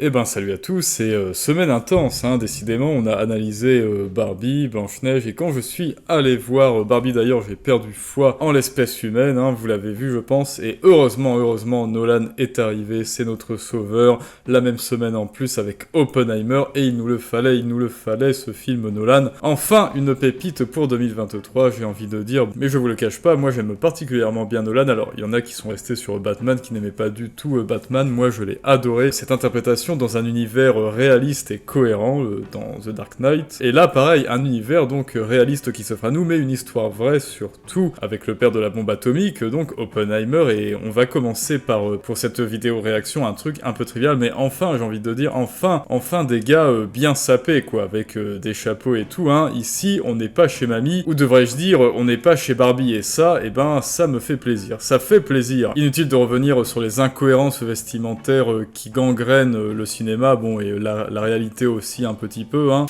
Eh ben salut à tous, c'est semaine intense, hein, décidément, on a analysé Barbie, Blanche-Neige, et quand je suis allé voir Barbie d'ailleurs, j'ai perdu foi en l'espèce humaine, hein, vous l'avez vu je pense, et heureusement, Nolan est arrivé, c'est notre sauveur, la même semaine en plus avec Oppenheimer, et il nous le fallait ce film Nolan. Enfin, une pépite pour 2023, j'ai envie de dire, mais je vous le cache pas, moi j'aime particulièrement bien Nolan, alors il y en a qui sont restés sur Batman, qui n'aimaient pas du tout Batman, moi je l'ai adoré, cette interprétation dans un univers réaliste et cohérent dans The Dark Knight. Et là, pareil, un univers donc réaliste qui s'offre à nous, mais une histoire vraie surtout, avec le père de la bombe atomique, donc Oppenheimer, et on va commencer par, pour cette vidéo réaction, un truc un peu trivial, mais enfin, j'ai envie de dire, enfin des gars bien sapés, quoi, avec des chapeaux et tout, hein. Ici, on n'est pas chez Mamie, ou devrais-je dire, on n'est pas chez Barbie, et ça, eh ben, ça me fait plaisir. Ça fait plaisir. Inutile de revenir sur les incohérences vestimentaires qui gangrènent le cinéma, bon, et la réalité aussi un petit peu, hein.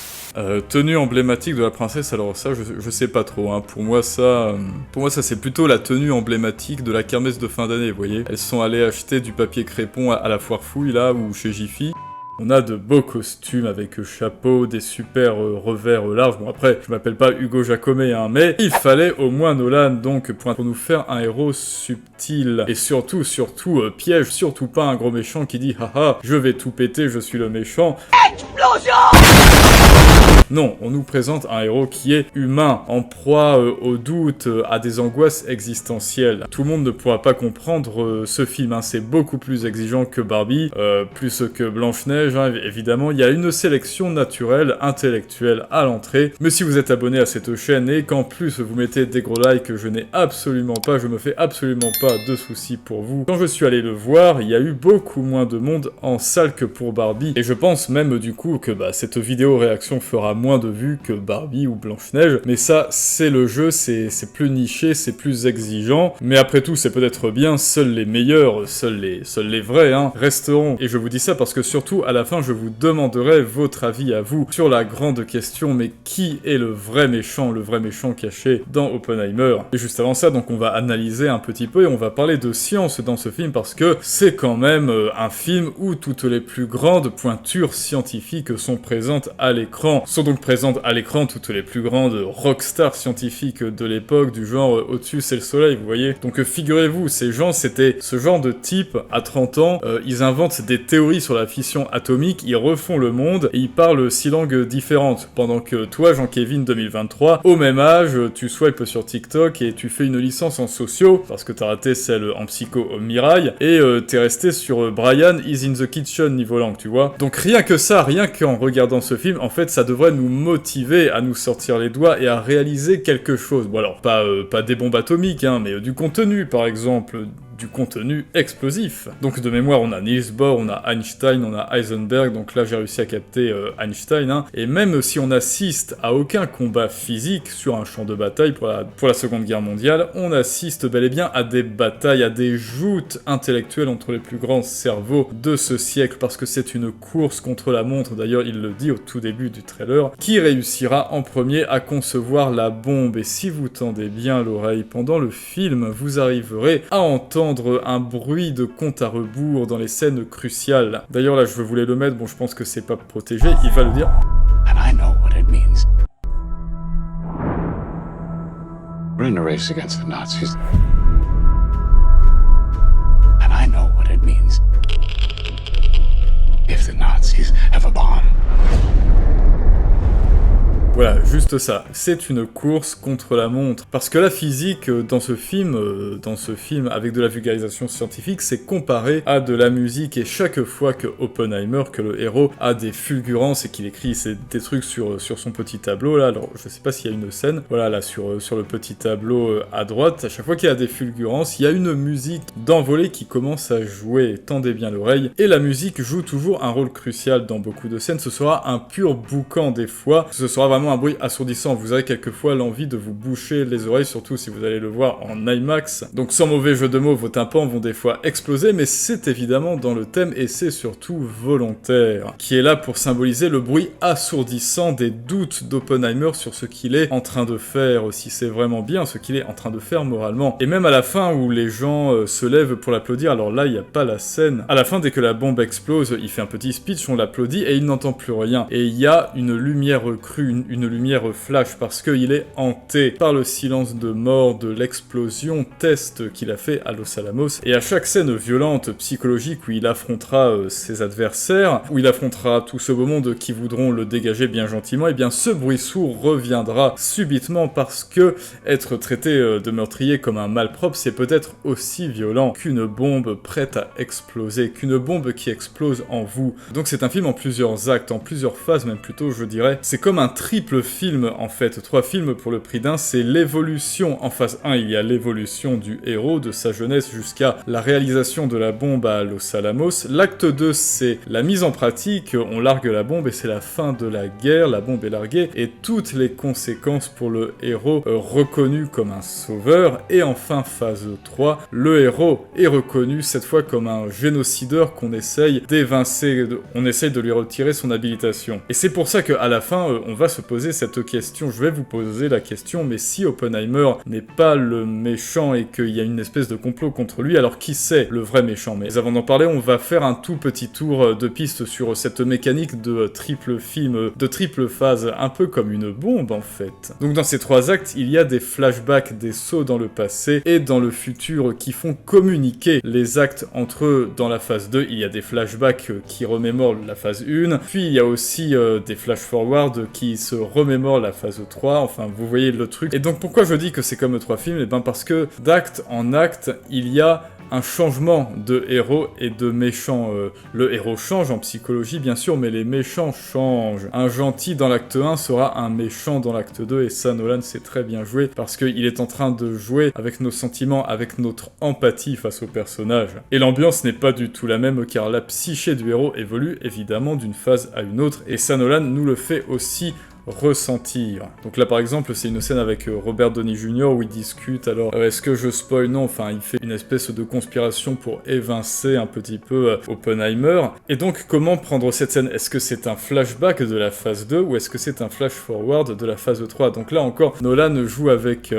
Tenue emblématique de la princesse, alors ça, je sais pas trop, hein. Pour moi, ça c'est plutôt la tenue emblématique de la kermesse de fin d'année, vous voyez. Elles sont allées acheter du papier crépon à la foire fouille, là, ou chez Jiffy. On a de beaux costumes avec chapeau, des super revers larges. Bon après, je m'appelle pas Hugo Jacomet, hein, mais il fallait au moins Nolan donc pour nous faire un héros subtil et surtout piège, surtout pas un gros méchant qui dit haha, je vais tout péter, je suis le méchant. Explosion! Non, on nous présente un héros qui est humain, en proie au doute, à des angoisses existentielles. Tout le monde ne pourra pas comprendre ce film, hein. C'est beaucoup plus exigeant que Barbie, plus que Blanche-Neige, hein. Évidemment, il y a une sélection naturelle, intellectuelle à l'entrée, mais si vous êtes abonné à cette chaîne et qu'en plus vous mettez des gros likes, je me fais absolument pas de soucis pour vous. Quand je suis allé le voir, il y a eu beaucoup moins de monde en salle que pour Barbie, et je pense même du coup que cette vidéo réaction fera moins de vues que Barbie ou Blanche-Neige, mais ça, c'est le jeu, c'est plus niché, c'est plus exigeant, mais après tout, c'est peut-être bien, seuls les meilleurs, seuls les vrais, hein, resteront. Et je vous dis ça parce que surtout, à la fin, je vous demanderai votre avis à vous sur la grande question, mais qui est le vrai méchant caché dans Oppenheimer? Et juste avant ça, donc on va analyser un petit peu et on va parler de science dans ce film parce que c'est quand même un film où toutes les plus grandes pointures scientifiques sont présentes à l'écran. Sont donc présentes à l'écran toutes les plus grandes rockstars scientifiques de l'époque, du genre au-dessus c'est le soleil, vous voyez. Donc figurez-vous, ces gens, c'était ce genre de type à 30 ans, ils inventent des théories sur la fission atomique, ils refont le monde et ils parlent 6 langues différentes. Pendant que toi, Jean-Kévin 2023, au même âge, tu swipes sur TikTok et tu fais une licence en sociaux, parce que t'as raté celle en psycho au Mirail, et t'es resté sur Brian is in the kitchen niveau langue, tu vois. Donc rien que ça, rien qu'en regardant ce film, en fait, ça devrait nous motiver à nous sortir les doigts et à réaliser quelque chose. Bon alors, pas des bombes atomiques, hein, mais du contenu, par exemple, du contenu explosif. Donc de mémoire, on a Niels Bohr, on a Einstein, on a Heisenberg, donc là j'ai réussi à capter Einstein, hein. Et même si on assiste à aucun combat physique sur un champ de bataille pour la Seconde Guerre mondiale, on assiste bel et bien à des batailles, à des joutes intellectuelles entre les plus grands cerveaux de ce siècle, parce que c'est une course contre la montre, d'ailleurs il le dit au tout début du trailer, qui réussira en premier à concevoir la bombe. Et si vous tendez bien l'oreille pendant le film, vous arriverez à entendre un bruit de compte à rebours dans les scènes cruciales. D'ailleurs là je voulais le mettre, bon je pense que c'est pas protégé, il va le dire. And I know what it means. We're in a race against the Nazis. And I know what it means. If the Nazis have a bomb. Voilà, juste ça. C'est une course contre la montre. Parce que la physique, dans ce film, avec de la vulgarisation scientifique, c'est comparé à de la musique. Et chaque fois que Oppenheimer, que le héros, a des fulgurances et qu'il écrit des trucs sur son petit tableau, là, alors je sais pas s'il y a une scène, voilà, là, sur le petit tableau à droite, à chaque fois qu'il y a des fulgurances, il y a une musique d'envolée qui commence à jouer. Tendez bien l'oreille. Et la musique joue toujours un rôle crucial dans beaucoup de scènes. Ce sera un pur boucan des fois. Ce sera vraiment vraiment un bruit assourdissant, vous avez quelquefois l'envie de vous boucher les oreilles, surtout si vous allez le voir en IMAX. Donc sans mauvais jeu de mots, vos tympans vont des fois exploser, mais c'est évidemment dans le thème et c'est surtout volontaire, qui est là pour symboliser le bruit assourdissant des doutes d'Oppenheimer sur ce qu'il est en train de faire, si c'est vraiment bien ce qu'il est en train de faire moralement. Et même à la fin où les gens se lèvent pour l'applaudir, alors là il n'y a pas la scène. À la fin, dès que la bombe explose, il fait un petit speech, on l'applaudit et il n'entend plus rien. Et il y a une lumière crue, une lumière flash, parce qu'il est hanté par le silence de mort de l'explosion test qu'il a fait à Los Alamos. Et à chaque scène violente, psychologique, où il affrontera ses adversaires, où il affrontera tout ce beau monde qui voudront le dégager bien gentiment, et bien ce bruit sourd reviendra subitement, parce que être traité de meurtrier comme un malpropre, c'est peut-être aussi violent qu'une bombe prête à exploser, qu'une bombe qui explose en vous. Donc c'est un film en plusieurs actes, en plusieurs phases même plutôt, je dirais. C'est comme un triple film en fait, 3 films pour le prix d'un. C'est l'évolution. En phase 1, il y a l'évolution du héros, de sa jeunesse jusqu'à la réalisation de la bombe à Los Alamos. L'acte 2, c'est la mise en pratique, on largue la bombe et c'est la fin de la guerre, la bombe est larguée et toutes les conséquences pour le héros reconnu comme un sauveur. Et enfin phase 3, le héros est reconnu cette fois comme un génocideur qu'on essaye d'évincer, on essaye de lui retirer son habilitation. Et c'est pour ça qu'à la fin, on va se poser cette question. Je vais vous poser la question, mais si Oppenheimer n'est pas le méchant et qu'il y a une espèce de complot contre lui, alors qui c'est le vrai méchant? Mais avant d'en parler, on va faire un tout petit tour de piste sur cette mécanique de triple film, de triple phase, un peu comme une bombe en fait. Donc dans ces 3 actes, il y a des flashbacks, des sauts dans le passé et dans le futur qui font communiquer les actes entre eux. Dans la phase 2, il y a des flashbacks qui remémorent la phase 1, puis il y a aussi des flash-forward qui se remémorent la phase 3, enfin vous voyez le truc. Et donc pourquoi je dis que c'est comme 3 films? Et ben parce que d'acte en acte, il y a un changement de héros et de méchants. Le héros change en psychologie bien sûr, mais les méchants changent. Un gentil dans l'acte 1 sera un méchant dans l'acte 2, et ça Nolan sait très bien jouer, parce qu'il est en train de jouer avec nos sentiments, avec notre empathie face au personnage. Et l'ambiance n'est pas du tout la même, car la psyché du héros évolue évidemment d'une phase à une autre, et ça Nolan nous le fait aussi ressentir. Donc là par exemple c'est une scène avec Robert Downey Jr. où il discute, alors est-ce que je spoil? Non, enfin il fait une espèce de conspiration pour évincer un petit peu Oppenheimer. Et donc comment prendre cette scène? Est-ce que c'est un flashback de la phase 2 ou est-ce que c'est un flash forward de la phase 3? Donc là encore Nolan joue avec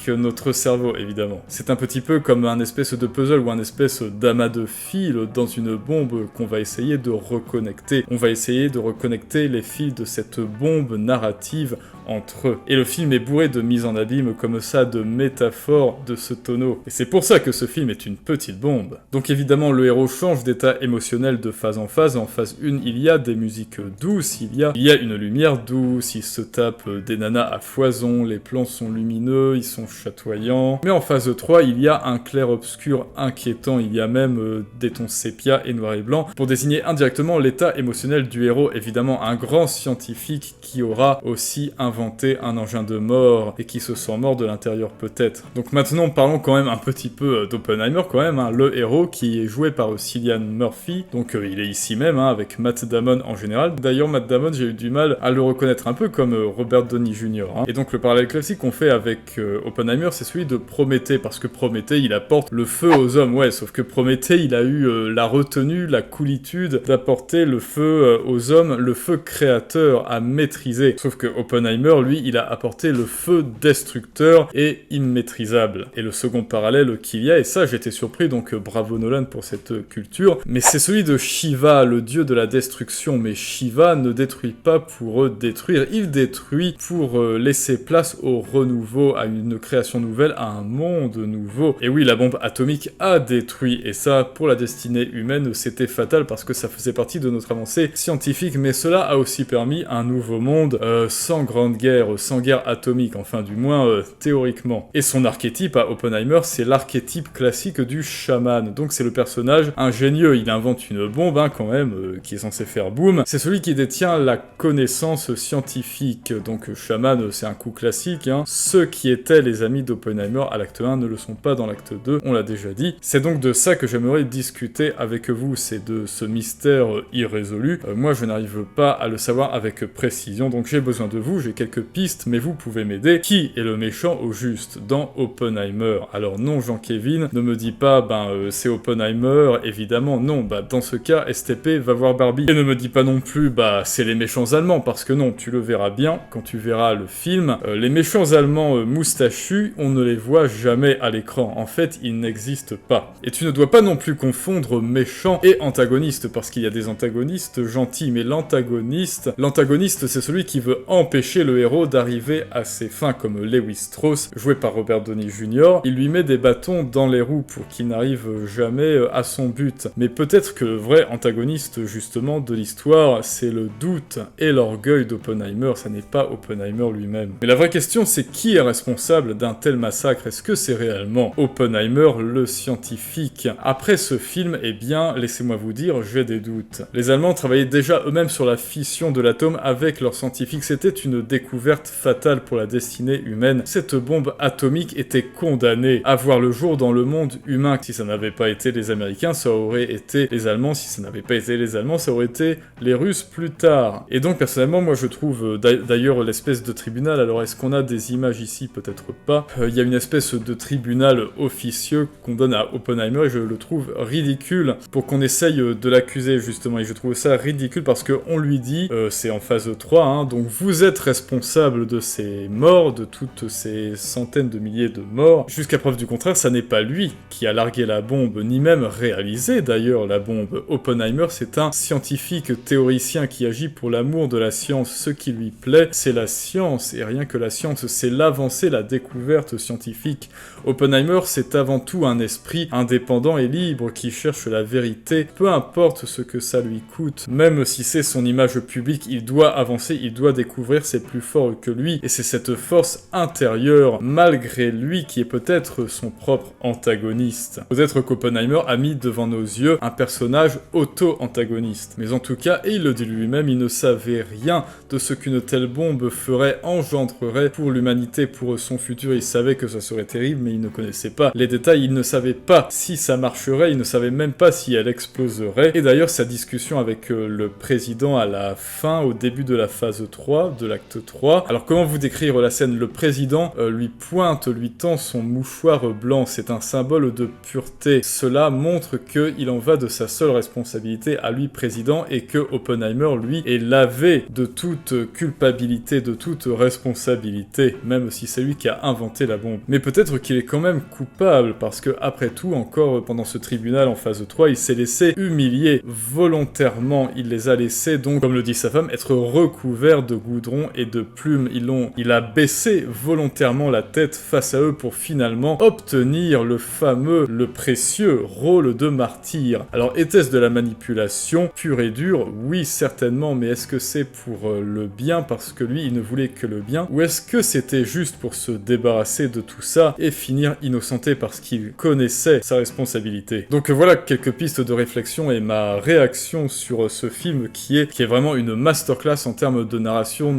notre cerveau évidemment. C'est un petit peu comme un espèce de puzzle ou un espèce d'amas de fils dans une bombe qu'on va essayer de reconnecter. On va essayer de reconnecter les fils de cette bombe narrative entre eux. Et le film est bourré de mise en abîme comme ça, de métaphores de ce tonneau. Et c'est pour ça que ce film est une petite bombe. Donc évidemment, le héros change d'état émotionnel de phase en phase. En phase 1, il y a des musiques douces, il y a une lumière douce, il se tape des nanas à foison, les plans sont lumineux, ils sont chatoyants. Mais en phase 3, il y a un clair-obscur inquiétant, il y a même des tons sépia et noir et blanc, pour désigner indirectement l'état émotionnel du héros. Évidemment, un grand scientifique qui aura aussi inventé un engin de mort et qui se sent mort de l'intérieur peut-être. Donc maintenant parlons quand même un petit peu d'Oppenheimer quand même, hein, le héros qui est joué par Cillian Murphy, donc il est ici même hein, avec Matt Damon en général. D'ailleurs Matt Damon j'ai eu du mal à le reconnaître un peu comme Robert Downey Jr. Hein. Et donc le parallèle classique qu'on fait avec Oppenheimer c'est celui de Prométhée, parce que Prométhée il apporte le feu aux hommes, ouais, sauf que Prométhée il a eu la retenue, la coolitude d'apporter le feu aux hommes, le feu créateur à maîtriser. Sauf que Oppenheimer, lui, il a apporté le feu destructeur et immaîtrisable. Et le second parallèle qu'il y a, et ça j'étais surpris, donc bravo Nolan pour cette culture, mais c'est celui de Shiva, le dieu de la destruction. Mais Shiva ne détruit pas pour détruire, il détruit pour laisser place au renouveau, à une création nouvelle, à un monde nouveau. Et oui, la bombe atomique a détruit, et ça, pour la destinée humaine, c'était fatal parce que ça faisait partie de notre avancée scientifique, mais cela a aussi permis un nouveau monde sans grande guerre, sans guerre atomique, enfin du moins théoriquement. Et son archétype à Oppenheimer, c'est l'archétype classique du chaman. Donc c'est le personnage ingénieux, il invente une bombe hein, quand même, qui est censée faire boum. C'est celui qui détient la connaissance scientifique. Donc chaman, c'est un coup classique. Hein. Ceux qui étaient les amis d'Oppenheimer à l'acte 1 ne le sont pas dans l'acte 2, on l'a déjà dit. C'est donc de ça que j'aimerais discuter avec vous, c'est de ce mystère irrésolu. Moi je n'arrive pas à le savoir avec précision, donc j'ai besoin de vous, j'ai quelques pistes, mais vous pouvez m'aider. Qui est le méchant au juste dans Oppenheimer? Alors non, Jean-Kévin, ne me dis pas, c'est Oppenheimer, évidemment, non, dans ce cas, STP va voir Barbie. Et ne me dis pas non plus, c'est les méchants allemands, parce que non, tu le verras bien quand tu verras le film. Les méchants allemands moustachus, on ne les voit jamais à l'écran. En fait, ils n'existent pas. Et tu ne dois pas non plus confondre méchant et antagoniste, parce qu'il y a des antagonistes gentils, mais l'antagoniste, c'est celui qui veut empêcher le héros d'arriver à ses fins, comme Lewis Strauss, joué par Robert Downey Jr. Il lui met des bâtons dans les roues pour qu'il n'arrive jamais à son but. Mais peut-être que le vrai antagoniste, justement, de l'histoire, c'est le doute et l'orgueil d'Oppenheimer, ça n'est pas Oppenheimer lui-même. Mais la vraie question, c'est qui est responsable d'un tel massacre? Est-ce que c'est réellement Oppenheimer, le scientifique? Après ce film, eh bien, laissez-moi vous dire, j'ai des doutes. Les Allemands travaillaient déjà eux-mêmes sur la fission de l'atome avec leurs scientifiques. C'était une découverte fatale pour la destinée humaine. Cette bombe atomique était condamnée à voir le jour dans le monde humain. Si ça n'avait pas été les Américains, ça aurait été les Allemands. Si ça n'avait pas été les Allemands, ça aurait été les Russes plus tard. Et donc, personnellement, moi, je trouve d'ailleurs l'espèce de tribunal. Alors, est-ce qu'on a des images ici? Peut-être pas. Il y a une espèce de tribunal officieux qu'on donne à Oppenheimer et je le trouve ridicule pour qu'on essaye de l'accuser, justement. Et je trouve ça ridicule parce qu'on lui dit, c'est en phase 3, hein, donc vous êtes responsable de ces morts, de toutes ces centaines de milliers de morts. Jusqu'à preuve du contraire, ça n'est pas lui qui a largué la bombe, ni même réalisé d'ailleurs la bombe. Oppenheimer, c'est un scientifique théoricien qui agit pour l'amour de la science. Ce qui lui plaît, c'est la science, et rien que la science, c'est l'avancée, la découverte scientifique. Oppenheimer, c'est avant tout un esprit indépendant et libre qui cherche la vérité, peu importe ce que ça lui coûte. Même si c'est son image publique, il doit avancer, il doit découvrir, c'est plus fort que lui, et c'est cette force intérieure, malgré lui, qui est peut-être son propre antagoniste. Peut-être qu'Oppenheimer a mis devant nos yeux un personnage auto-antagoniste. Mais en tout cas, et il le dit lui-même, il ne savait rien de ce qu'une telle bombe ferait, engendrerait pour l'humanité, pour son futur. Il savait que ça serait terrible, mais il ne connaissait pas les détails, il ne savait pas si ça marcherait, il ne savait même pas si elle exploserait. Et d'ailleurs, sa discussion avec le président à la fin, au début de la phase 3, de l'acte 3. Alors comment vous décrire la scène? Le président lui pointe, lui tend son mouchoir blanc, c'est un symbole de pureté. Cela montre qu'il en va de sa seule responsabilité à lui, président, et que Oppenheimer, lui, est lavé de toute culpabilité, de toute responsabilité, même si c'est lui qui a inventé la bombe. Mais peut-être qu'il est quand même coupable, parce que après tout, encore pendant ce tribunal en phase 3, il s'est laissé humilier volontairement. Il les a laissés, donc, comme le dit sa femme, être recouverts de goudron et de plumes. Il a baissé volontairement la tête face à eux pour finalement obtenir le fameux, le précieux rôle de martyr. Alors, était-ce de la manipulation pure et dure? Oui, certainement, mais est-ce que c'est pour le bien, parce que lui, il ne voulait que le bien? Ou est-ce que c'était juste pour se débarrasser de tout ça et finir innocenté parce qu'il connaissait sa responsabilité? Donc voilà quelques pistes de réflexion et ma réaction sur ce film qui est vraiment une masterclass en termes de narration.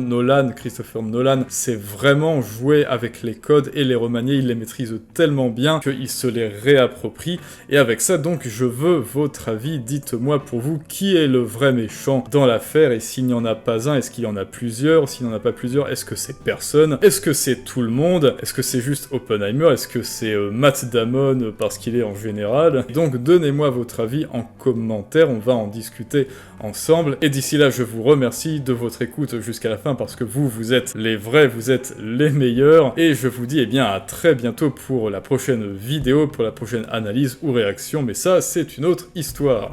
Christopher Nolan, c'est vraiment jouer avec les codes et les remanier, il les maîtrise tellement bien qu'il se les réapproprie. Et avec ça, donc, je veux votre avis. Dites-moi pour vous qui est le vrai méchant dans l'affaire, et s'il n'y en a pas un, est-ce qu'il y en a plusieurs? S'il n'y en a pas plusieurs, est-ce que c'est personne? Est-ce que c'est tout le monde? Est-ce que c'est juste Oppenheimer? Est-ce que c'est Matt Damon parce qu'il est en général? Donc donnez-moi votre avis en commentaire, on va en discuter ensemble. Et d'ici là, je vous remercie de votre écoute jusqu'à la fin parce que vous êtes les vrais, vous êtes les meilleurs. Et je vous dis à très bientôt pour la prochaine vidéo, pour la prochaine analyse ou réaction. Mais ça, c'est une autre histoire.